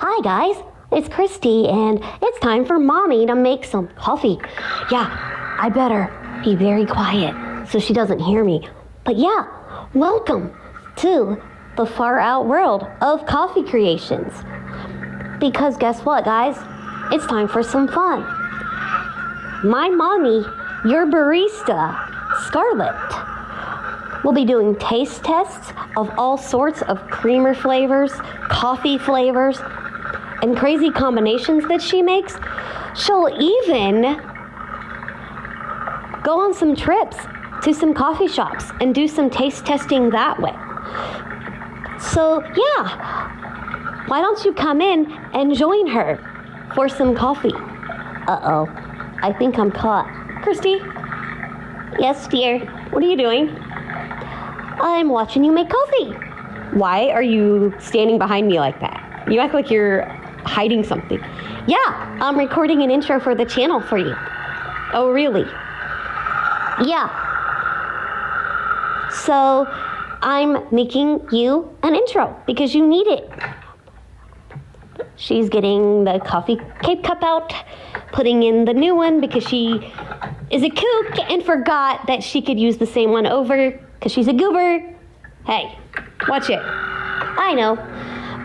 Hi guys, it's Christy and it's time for Mommy to make some coffee. Yeah, I better be very quiet so she doesn't hear me. But yeah, welcome to the far out world of coffee creations. Because guess what guys, it's time for some fun. My mommy, your barista, Scarlett, will be doing taste tests of all sorts of creamer flavors, coffee flavors, and crazy combinations that she makes. She'll even go on some trips to some coffee shops and do some taste testing that way. So yeah, why don't you come in and join her for some coffee? Uh-oh, I think I'm caught. Christy? Yes, dear. What are you doing? I'm watching you make coffee. Why are you standing behind me like that? You act like you're hiding something. Yeah, I'm recording an intro for the channel for you. Oh, really? Yeah. So, I'm making you an intro because you need it. She's getting the coffee K-cup out, putting in the new one because she is a kook and forgot that she could use the same one over because she's a goober. Hey, watch it. I know.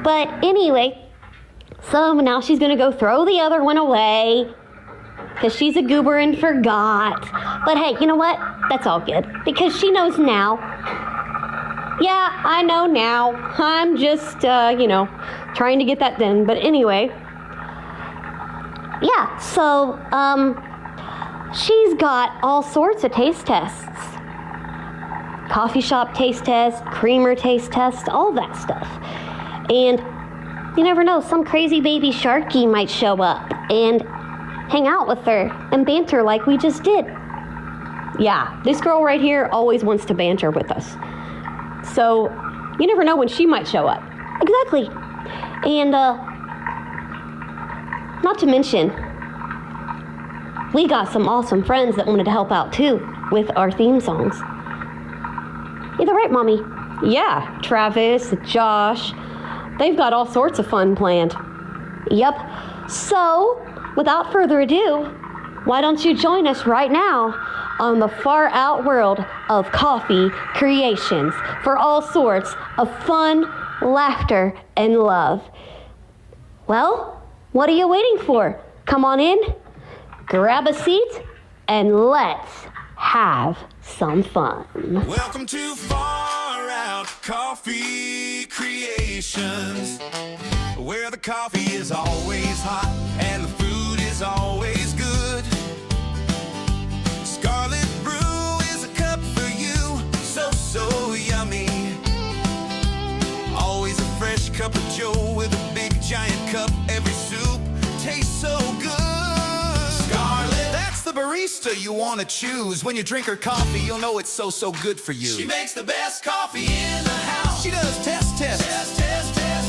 But anyway, so now she's going to go throw the other one away because she's a goober and forgot. But hey, you know what? That's all good because she knows now. Yeah, I know now. I'm just, trying to get that done. But anyway, yeah, so, she's got all sorts of taste tests. Coffee shop taste test, creamer taste test, all that stuff. And you never know, some crazy baby Sharky might show up and hang out with her and banter like we just did. Yeah, this girl right here always wants to banter with us. So you never know when she might show up. Exactly. And not to mention, we got some awesome friends that wanted to help out too with our theme songs. Either right, Mommy? Yeah, Travis, Josh, they've got all sorts of fun planned. Yep. So, without further ado, why don't you join us right now on the far out world of coffee creations for all sorts of fun, laughter, and love. Well, what are you waiting for? Come on in, grab a seat, and let's have some fun. Welcome to Far Out Coffee Creations, where the coffee is always hot and the food is always good. Scarlet Brew is a cup for you, so yummy. Always a fresh cup of joe with a big giant cup. Every soup tastes so good. Scarlet, that's the barista you want to choose. When you drink her coffee, you'll know it's so good for you. She makes the best coffee in the house. She does test,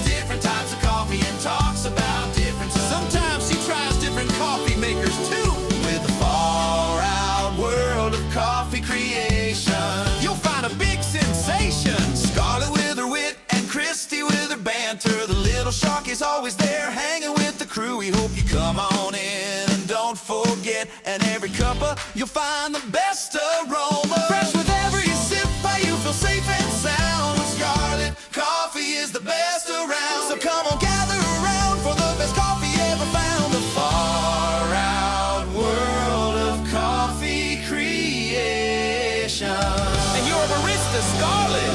different types of coffee and talks about different stuff. Sometimes she tries different coffee makers too. With the far out world of coffee creation, you'll find a big sensation. Scarlet with her wit and Christy with her banter. The little shark is always there hanging with the crew. We hope you come on in and don't forget. And every cuppa, you'll find the best aroma. Fresh with every sip, you feel safe and sound. With Scarlet, coffee is the best around. So come on, gather around for the best coffee ever found. The far out world of coffee creation. And you're a barista, Scarlet.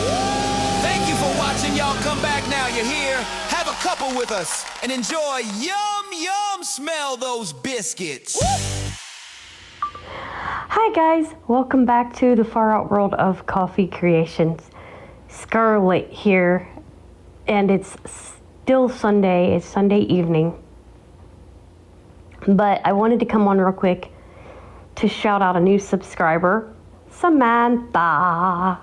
Thank you for watching. Y'all come back now. You're here. Have a couple with us and enjoy. Yum, smell those biscuits. Woo! Hi guys, welcome back to the far out world of coffee creations. Scarlett here, and it's still Sunday. It's Sunday evening, but I wanted to come on real quick to shout out a new subscriber, Samantha.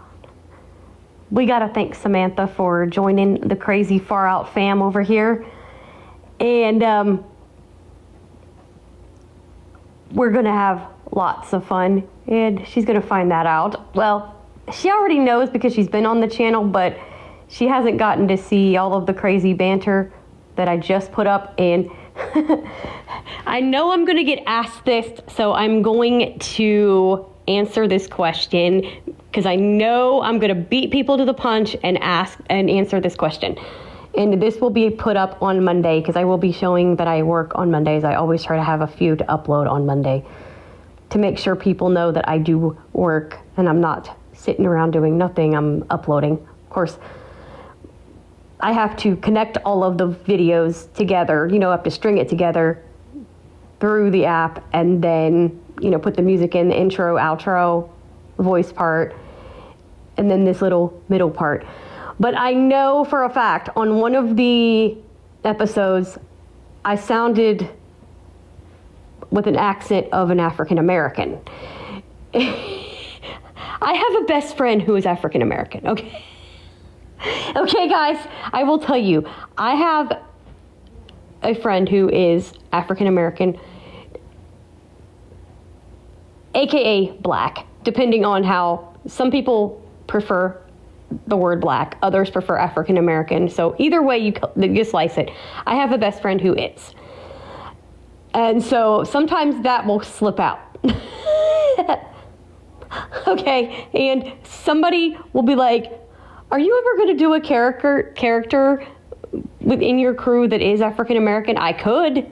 We gotta thank Samantha for joining the crazy far out fam over here, and we're gonna have lots of fun, and she's gonna find that out. Well, she already knows because she's been on the channel, but she hasn't gotten to see all of the crazy banter that I just put up, and I know I'm going to get asked this, so I'm going to answer this question because I know I'm going to beat people to the punch and answer this question. And this will be put up on Monday because I will be showing that I work on Mondays. I always try to have a few to upload on Monday to make sure people know that I do work and I'm not sitting around doing nothing. I'm uploading. Of course, I have to connect all of the videos together. I have to string it together through the app and then, put the music in, the intro, outro, voice part, and then this little middle part. But I know for a fact on one of the episodes, I sounded with an accent of an African American. I have a best friend who is African American, okay? Okay, guys, I will tell you, I have a friend who is African American, AKA black, depending on how some people prefer the word black, others prefer African American. So either way you slice it, I have a best friend who is. And so sometimes that will slip out. Okay, and somebody will be like, are you ever going to do a character within your crew that is African American? I could.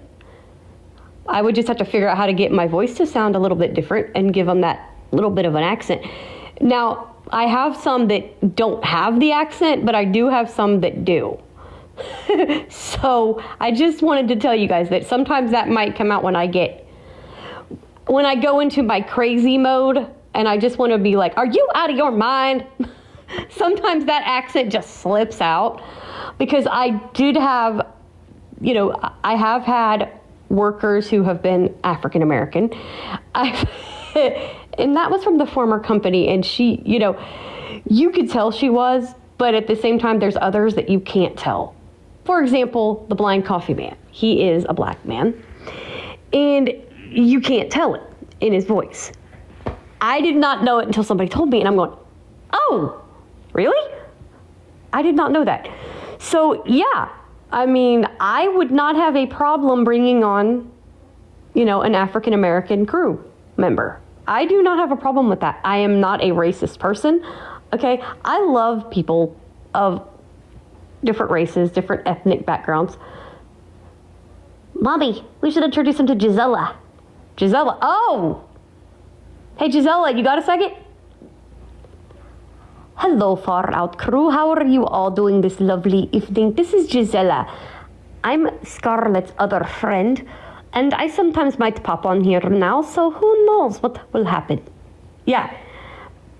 I would just have to figure out how to get my voice to sound a little bit different and give them that little bit of an accent. Now, I have some that don't have the accent, but I do have some that do. So I just wanted to tell you guys that sometimes that might come out when I go into my crazy mode and I just want to be like, are you out of your mind? Sometimes that accent just slips out because I did have, I have had workers who have been African American. And that was from the former company. And she, you could tell she was, but at the same time, there's others that you can't tell. For example, the blind coffee man. He is a black man. And you can't tell it in his voice. I did not know it until somebody told me. And I'm going, oh, really? I did not know that. So, yeah. I would not have a problem bringing on, an African American crew member. I do not have a problem with that. I am not a racist person. Okay. I love people of different races, different ethnic backgrounds. Mommy, we should introduce him to Gisela. Gisela. Oh! Hey, Gisela, you got a second? Hello, Far Out crew. How are you all doing this lovely evening? This is Gisela. I'm Scarlett's other friend, and I sometimes might pop on here now, so who knows what will happen. Yeah.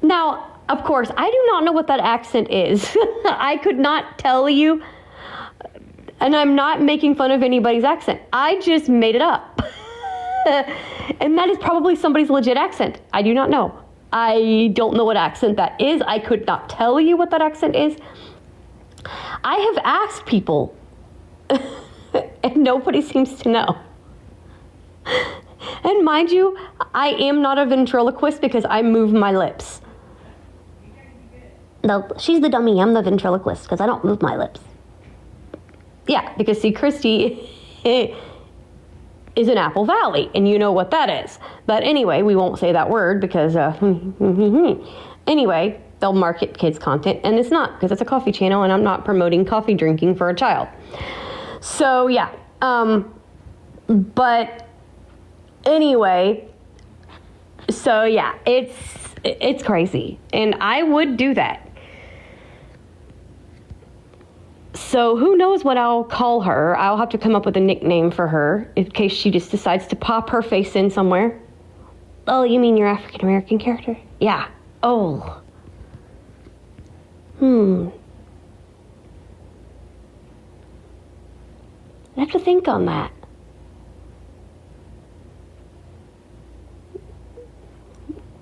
Now, of course, I do not know what that accent is. I could not tell you, and I'm not making fun of anybody's accent. I just made it up. And that is probably somebody's legit accent. I do not know. I don't know what accent that is. I could not tell you what that accent is. I have asked people, and nobody seems to know. And mind you, I am not a ventriloquist because I move my lips. No, she's the dummy. I'm the ventriloquist because I don't move my lips. Yeah, because see, Christy is in Apple Valley, and you know what that is. But anyway, we won't say that word because, anyway, they'll market kids' content, and it's not, because it's a coffee channel, and I'm not promoting coffee drinking for a child. So, yeah. But anyway, so yeah, it's crazy, and I would do that. So who knows what I'll call her. I'll have to come up with a nickname for her in case she just decides to pop her face in somewhere. Oh, you mean your African American character? Yeah. Oh. I have to think on that.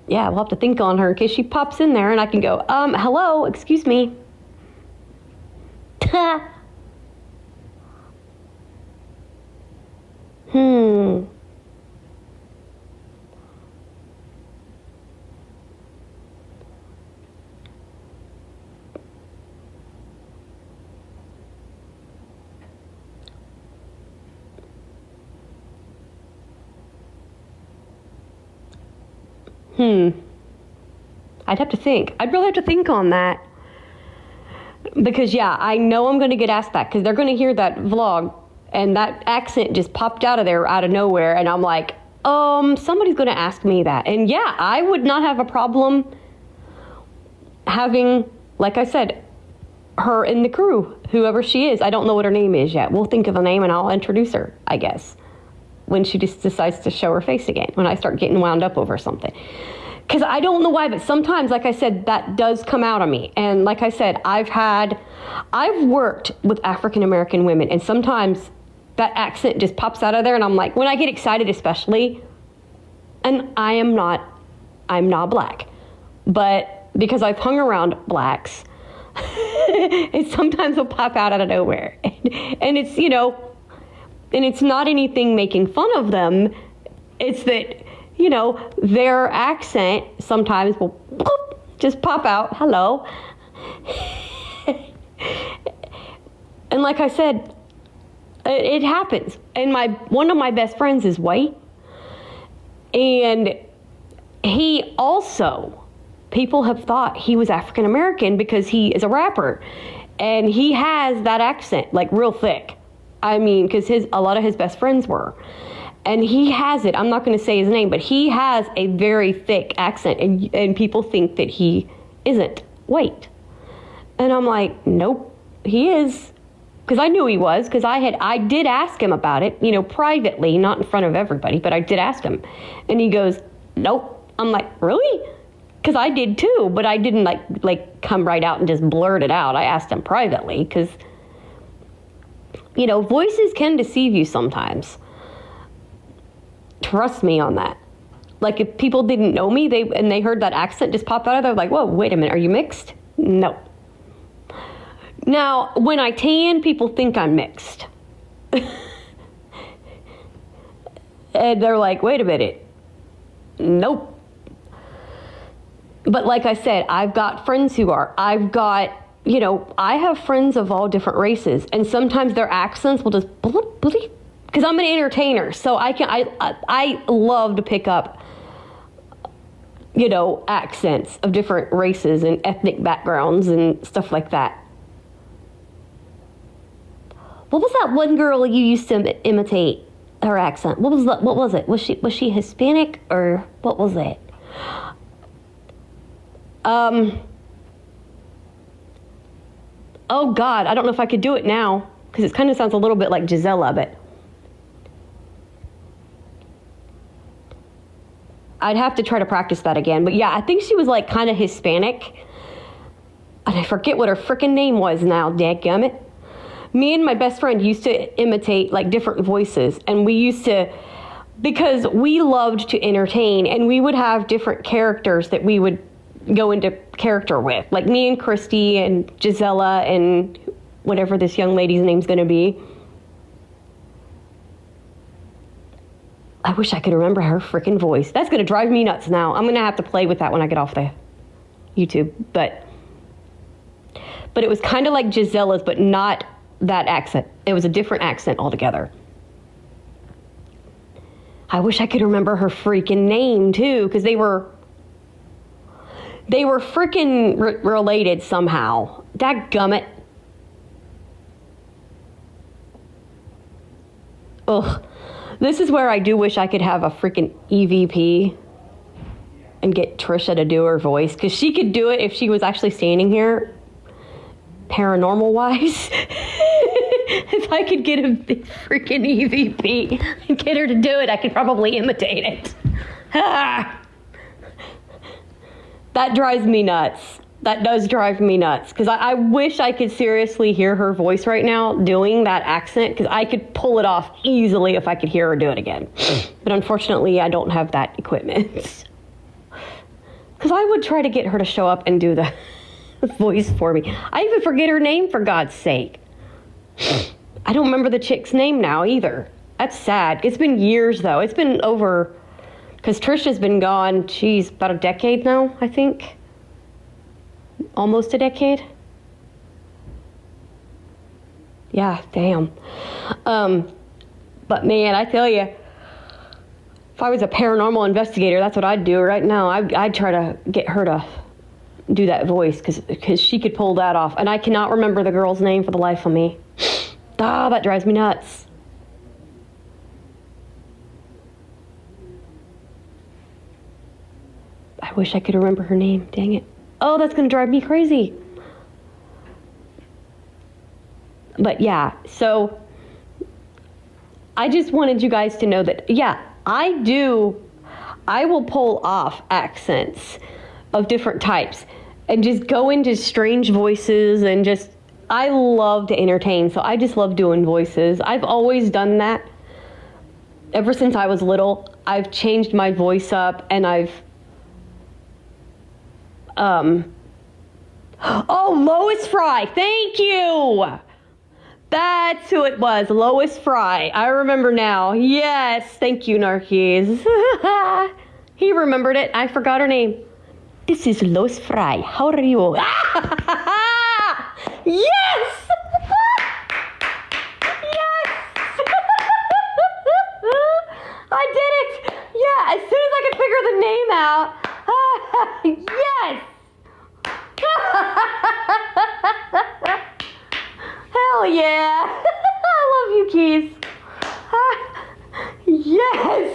Yeah, we'll have to think on her in case she pops in there and I can go, hello, excuse me. I'd have to think. I'd really have to think on that. Because, yeah, I know I'm going to get asked that because they're going to hear that vlog and that accent just popped out of there out of nowhere. And I'm like, somebody's going to ask me that. And, yeah, I would not have a problem having, like I said, her in the crew, whoever she is. I don't know what her name is yet. We'll think of a name and I'll introduce her, I guess, when she just decides to show her face again, when I start getting wound up over something. Because I don't know why, but sometimes, like I said, that does come out of me. And like I said, I've worked with African-American women, and sometimes that accent just pops out of there, and I'm like, when I get excited especially, and I'm not black, but because I've hung around blacks, it sometimes will pop out of nowhere. And it's, and it's not anything making fun of them. It's that, their accent sometimes will just pop out, hello. And like I said, it happens. And one of my best friends is white. And he also, people have thought he was African American because he is a rapper. And he has that accent, like real thick. I mean, because a lot of his best friends were. And he has it. I'm not going to say his name, but he has a very thick accent. And people think that he isn't white. And I'm like, nope, he is. Because I knew he was, because I did ask him about it, privately, not in front of everybody, but I did ask him. And he goes, nope. I'm like, really? Because I did too, but I didn't like come right out and just blurt it out. I asked him privately, because, voices can deceive you sometimes. Trust me on that. Like, if people didn't know me, they heard that accent just pop out of there, like, whoa, wait a minute, are you mixed? No. Now, when I tan, people think I'm mixed. And they're like, wait a minute. Nope. But like I said, I've got friends who are. I've got, I have friends of all different races. And sometimes their accents will just, because I'm an entertainer. So I love to pick up, accents of different races and ethnic backgrounds and stuff like that. What was that one girl you used to imitate her accent? What was it? Was she Hispanic or what was it? Oh God, I don't know if I could do it now because it kind of sounds a little bit like Gisela, but I'd have to try to practice that again. But yeah, I think she was like kind of Hispanic. And I forget what her frickin' name was now, dadgummit. Me and my best friend used to imitate like different voices, and we used to, because we loved to entertain, and we would have different characters that we would go into character with. Like me and Christy and Gisela and whatever this young lady's name's gonna be. I wish I could remember her freaking voice. That's gonna drive me nuts now. I'm gonna have to play with that when I get off the YouTube. But it was kind of like Gisela's, but not that accent. It was a different accent altogether. I wish I could remember her freaking name too, because they were freaking related somehow. Dadgummit. Ugh. This is where I do wish I could have a freaking EVP and get Trisha to do her voice, because she could do it if she was actually standing here, paranormal wise. If I could get a big freaking EVP and get her to do it, I could probably imitate it. That drives me nuts. That does drive me nuts, because I wish I could seriously hear her voice right now doing that accent, because I could pull it off easily if I could hear her do it again. But unfortunately, I don't have that equipment. Because I would try to get her to show up and do the voice for me. I even forget her name, for God's sake. I don't remember the chick's name now either. That's sad. It's been years, though. It's been over, because Trisha's been gone, geez, about a decade now, I think. Almost a decade. Yeah, damn. But man, I tell you, If I was a paranormal investigator, that's what I'd do right now. I'd try to get her to do that voice because she could pull that off. And I cannot remember the girl's name for the life of me. Ah, that drives me nuts. I wish I could remember her name. Dang it. Oh, that's going to drive me crazy. But yeah, so I just wanted you guys to know that, yeah, I will pull off accents of different types and just go into strange voices and just, I love to entertain. So I just love doing voices. I've always done that. Ever since I was little, I've changed my voice up and oh, Lois Fry. Thank you. That's who it was, Lois Fry. I remember now. Yes, thank you, Narkees. He remembered it. I forgot her name. This is Lois Fry. How are you? Yes! Yes! I did it! Yeah, as soon as I could figure the name out. Yes! Hell yeah! I love you, Keys. Yes!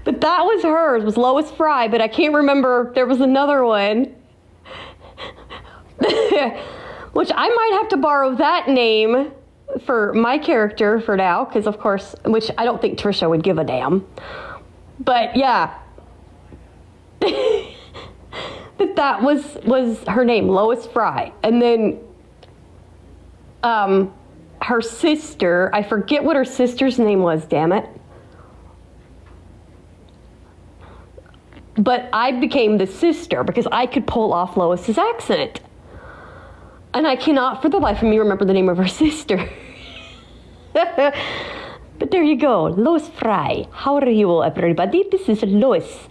But that was hers, was Lois Fry, but I can't remember. There was another one. Which I might have to borrow that name for my character for now, because of course, which I don't think Trisha would give a damn. But yeah. That was her name, Lois Fry. And then her sister, I forget what her sister's name was, damn it. But I became the sister because I could pull off Lois's accent. And I cannot for the life of me remember the name of her sister. But there you go, Lois Fry. How are you, everybody? This is Lois.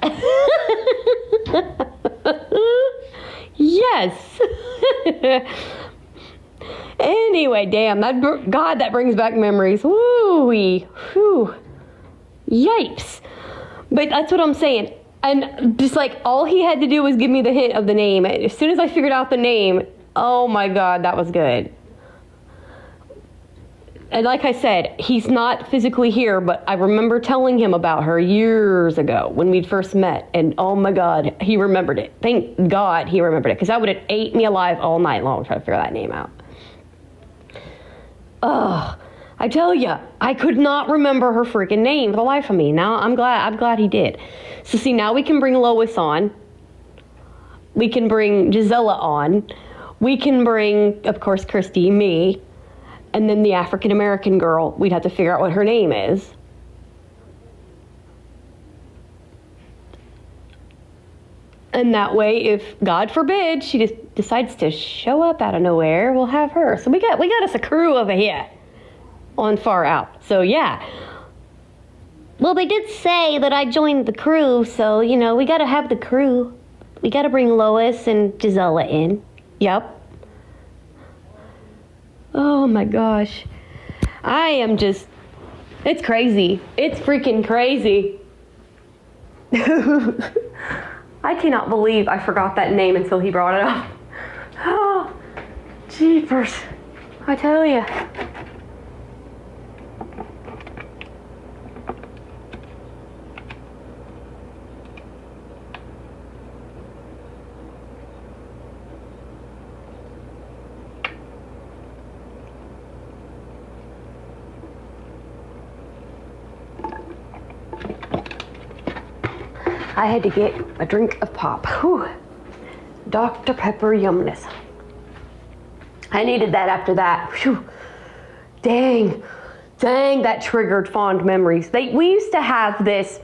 Yes. Anyway, damn, God, that brings back memories. Woo-wee. Whew. Yipes. But that's what I'm saying. And just like all he had to do was give me the hint of the name. As soon as I figured out the name, oh my God, that was good. And like I said, he's not physically here, but I remember telling him about her years ago when we'd first met. And oh my God, he remembered it. Thank God he remembered it, because I would have ate me alive all night long trying to figure that name out. Ugh, I tell ya, I could not remember her freaking name for the life of me. Now I'm glad he did. So see, now we can bring Lois on. We can bring Gisela on. We can bring, of course, Christy, me. And then the African-American girl, we'd have to figure out what her name is. And that way, if, God forbid, she just decides to show up out of nowhere, we'll have her. So we got us a crew over here on Far Out. So, yeah. Well, they did say that I joined the crew, so, you know, we got to have the crew. We got to bring Lois and Gisela in. Yep. Oh my gosh. I am just, it's crazy. It's freaking crazy. I cannot believe I forgot that name until he brought it up. Oh, jeepers. I tell you. I had to get a drink of pop. Whew. Dr. Pepper yumness. I needed that after that. Whew. Dang, that triggered fond memories. We used to have this,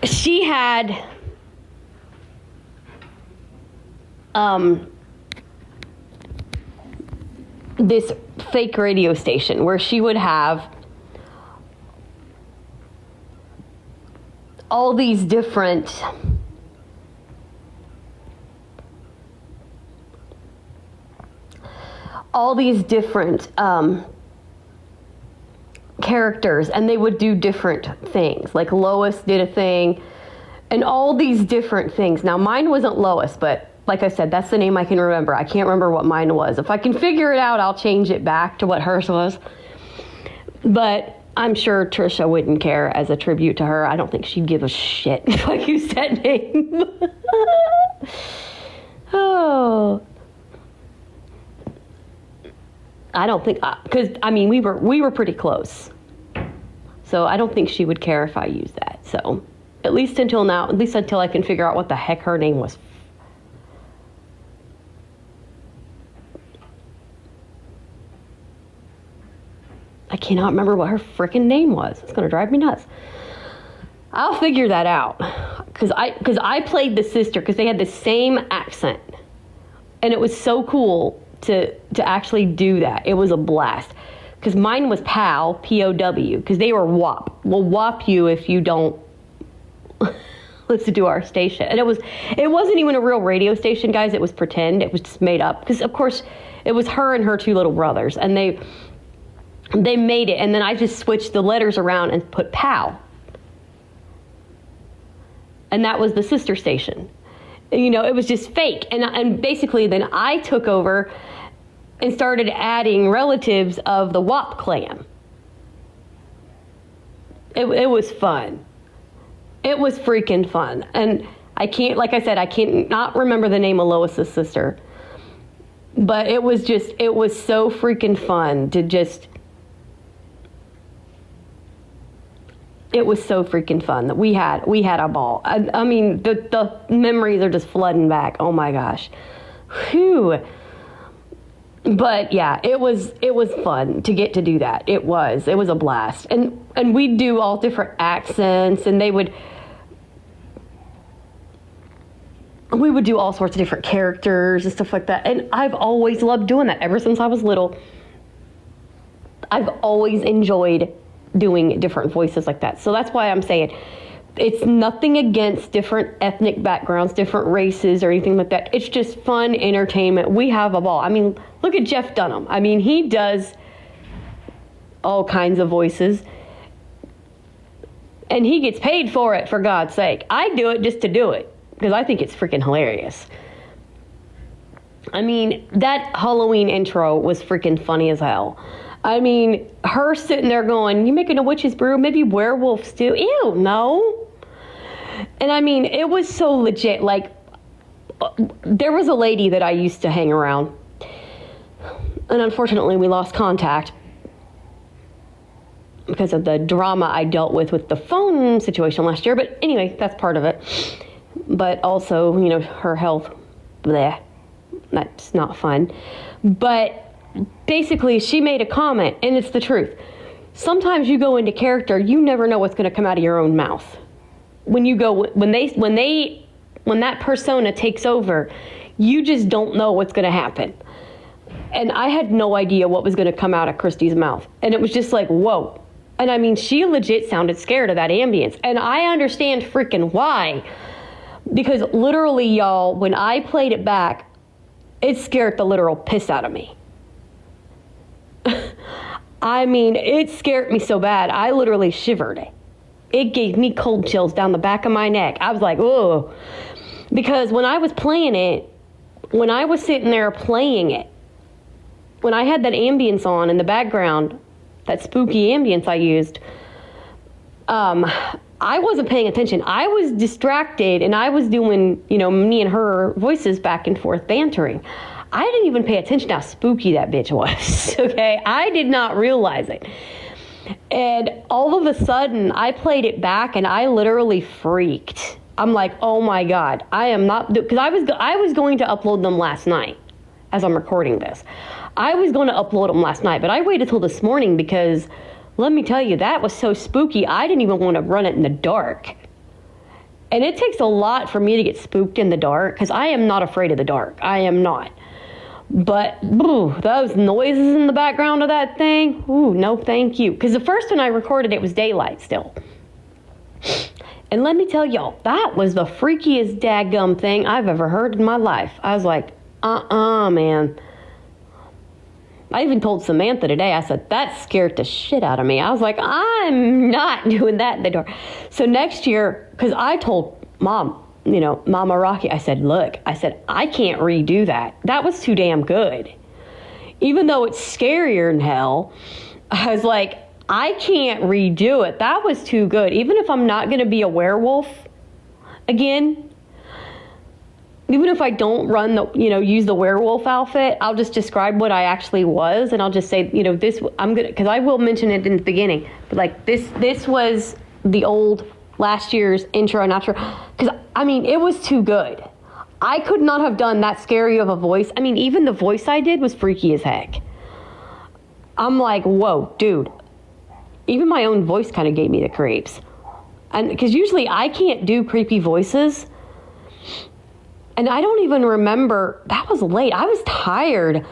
she had, this fake radio station where she would have all these different all these different characters, and they would do different things. Like Lois did a thing, and all these different things. Now, mine wasn't Lois, but like I said, that's the name I can remember. I can't remember what mine was. If I can figure it out, I'll change it back to what hers was. But I'm sure Trisha wouldn't care as a tribute to her. I don't think she'd give a shit if I used that name. Oh. I don't think, because, I mean, we were pretty close. So I don't think she would care if I used that. So at least until now, at least until I can figure out what the heck her name was. I cannot remember what her frickin' name was. It's going to drive me nuts. I'll figure that out. Because I played the sister, because they had the same accent. And it was so cool to actually do that. It was a blast. Because mine was POW, P-O-W, because they were WAP. We'll WAP you if you don't listen to our station. And it wasn't even a real radio station, guys. It was pretend. It was just made up. Because, of course, it was her and her two little brothers. And they made it. And then I just switched the letters around and put POW. And that was the sister station. You know, it was just fake. And basically then I took over and started adding relatives of the WAP clan. It was fun. It was freaking fun. And I can't, like I said, I can't not remember the name of Lois's sister. But it was so freaking fun to just... It was so freaking fun that we had a ball. I mean, the memories are just flooding back. Oh my gosh. Whew. But yeah, it was fun to get to do that. It was a blast. And we'd do all different accents, and we would do all sorts of different characters and stuff like that. And I've always loved doing that ever since I was little. I've always enjoyed doing different voices like that. So that's why I'm saying it's nothing against different ethnic backgrounds, different races or anything like that. It's just fun entertainment. We have a ball. I mean, look at Jeff Dunham. I mean, he does all kinds of voices and he gets paid for it, for God's sake. I do it just to do it because I think it's freaking hilarious. I mean, that Halloween intro was freaking funny as hell. I mean, her sitting there going, "You making a witch's brew? Maybe werewolves too?" Ew, no. And I mean, it was so legit. Like, there was a lady that I used to hang around. And unfortunately, we lost contact because of the drama I dealt with the phone situation last year. But anyway, that's part of it. But also, you know, her health, bleh, that's not fun. But basically, she made a comment, and it's the truth. Sometimes you go into character, you never know what's going to come out of your own mouth. When that persona takes over, you just don't know what's going to happen. And I had no idea what was going to come out of Christy's mouth. And it was just like, whoa. And I mean, she legit sounded scared of that ambience. And I understand freaking why. Because literally, y'all, when I played it back, it scared the literal piss out of me. I mean, it scared me so bad, I literally shivered. It gave me cold chills down the back of my neck. I was like, "Whoa." Because when I was playing it, when I was sitting there playing it, when I had that ambience on in the background, that spooky ambience I used, I wasn't paying attention. I was distracted, and I was doing, you know, me and her voices back and forth bantering. I didn't even pay attention to how spooky that bitch was, okay? I did not realize it. And all of a sudden, I played it back, and I literally freaked. I'm like, oh my God, I am not, because I was going to upload them last night as I'm recording this. I was going to upload them last night, but I waited till this morning because, let me tell you, that was so spooky, I didn't even want to run it in the dark. And it takes a lot for me to get spooked in the dark, because I am not afraid of the dark. I am not. But those noises in the background of that thing, no thank you. Because the first one I recorded, it was daylight still. And let me tell y'all, that was the freakiest daggum thing I've ever heard in my life. I was like, man. I even told Samantha today, I said, that scared the shit out of me. I was like, I'm not doing that in the door. So next year, because I told Mom, Mama Rocky, I said, look, I can't redo that. That was too damn good. Even though it's scarier than hell, I was like, I can't redo it. That was too good. Even if I'm not going to be a werewolf again, even if I don't use the werewolf outfit, I'll just describe what I actually was, and I'll just say, because I will mention it in the beginning, but like this was the old last year's intro and outro, because it was too good. I could not have done that scary of a voice. Even the voice I did was freaky as heck. I'm like, whoa, dude. Even my own voice kind of gave me the creeps, and because usually I can't do creepy voices. And I don't even remember, that was late. I was tired.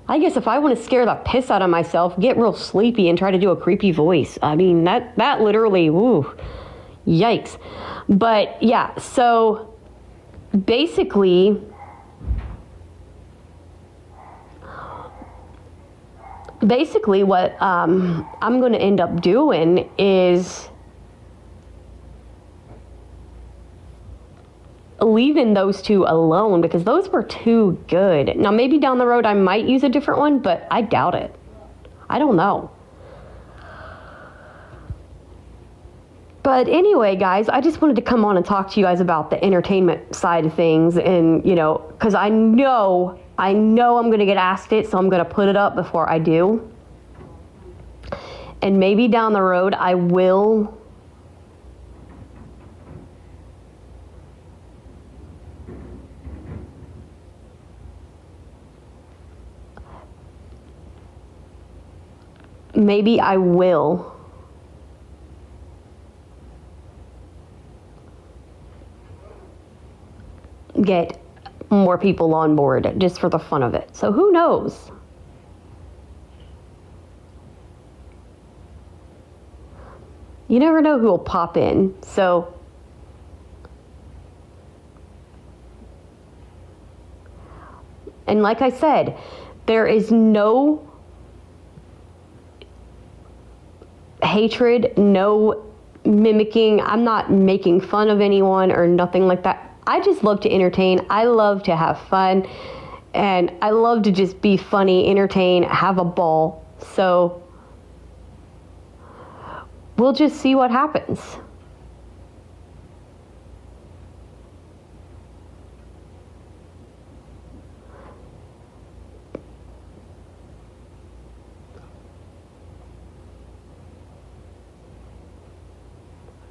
I guess if I want to scare the piss out of myself, get real sleepy and try to do a creepy voice. That literally, woo, yikes. But yeah, so basically, what I'm going to end up doing is leaving those two alone, because those were too good. Now, maybe down the road I might use a different one, but I doubt it. I don't know. But anyway, guys, I just wanted to come on and talk to you guys about the entertainment side of things, and, because I know I'm going to get asked it, so I'm going to put it up before I do. And maybe down the road I will get more people on board just for the fun of it. So who knows? You never know who will pop in. So and like I said, there is no hatred, no mimicking. I'm not making fun of anyone or nothing like that. I just love to entertain. I love to have fun, and I love to just be funny, entertain, have a ball. So we'll just see what happens.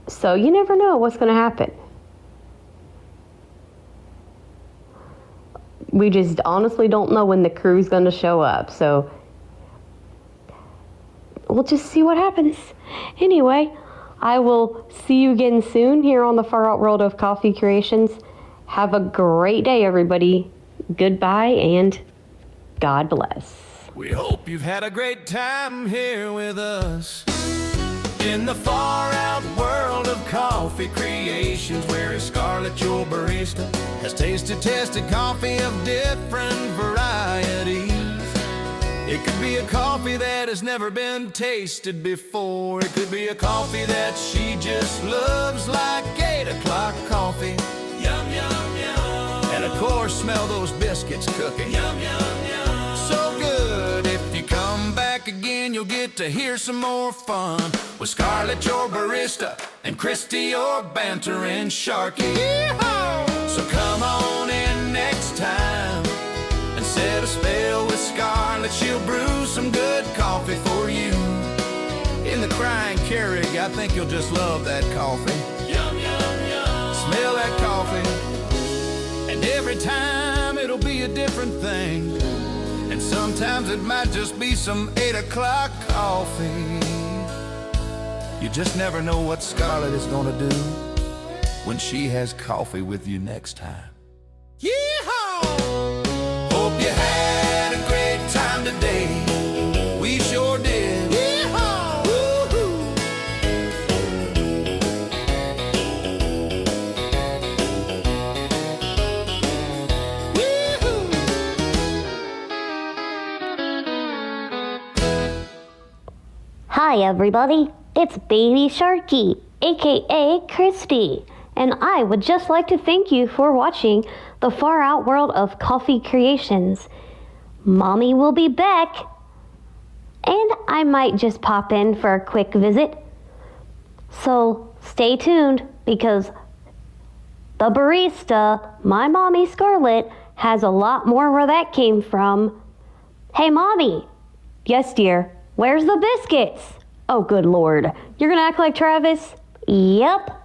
So you never know what's going to happen. We just honestly don't know when the crew's going to show up. So we'll just see what happens. Anyway, I will see you again soon here on the Far Out World of Coffee Creations. Have a great day, everybody. Goodbye and God bless. We hope you've had a great time here with us in the far out world of coffee creations, where Scarlett, your barista, has tasted, tested coffee of different varieties. It could be a coffee that has never been tasted before. It could be a coffee that she just loves, like 8 o'clock coffee. Yum, yum, yum. And of course, smell those biscuits cooking. Yum, yum, yum. So good. If you come back again, you'll get to hear some more fun with Scarlett, your barista, and Christy, your bantering Sharky. Yeehaw! So come on in next time and set a spell with Scarlett. She'll brew some good coffee for you. In the Crying Keurig, I think you'll just love that coffee. Yum, yum, yum. Smell that coffee, and every time it'll be a different thing. And sometimes it might just be some 8 o'clock coffee. You just never know what Scarlett is gonna do when she has coffee with you next time. Yeehaw! Hope you had a great time today. We sure did. Yeehaw! Woo-hoo! Woo-hoo! Hi, everybody. It's Baby Sharky, aka Christy, and I would just like to thank you for watching the far out world of coffee creations. Mommy will be back, and I might just pop in for a quick visit. So stay tuned because the barista, my mommy Scarlett, has a lot more where that came from. Hey, Mommy. Yes, dear. Where's the biscuits? Oh, good Lord. You're gonna act like Travis? Yep.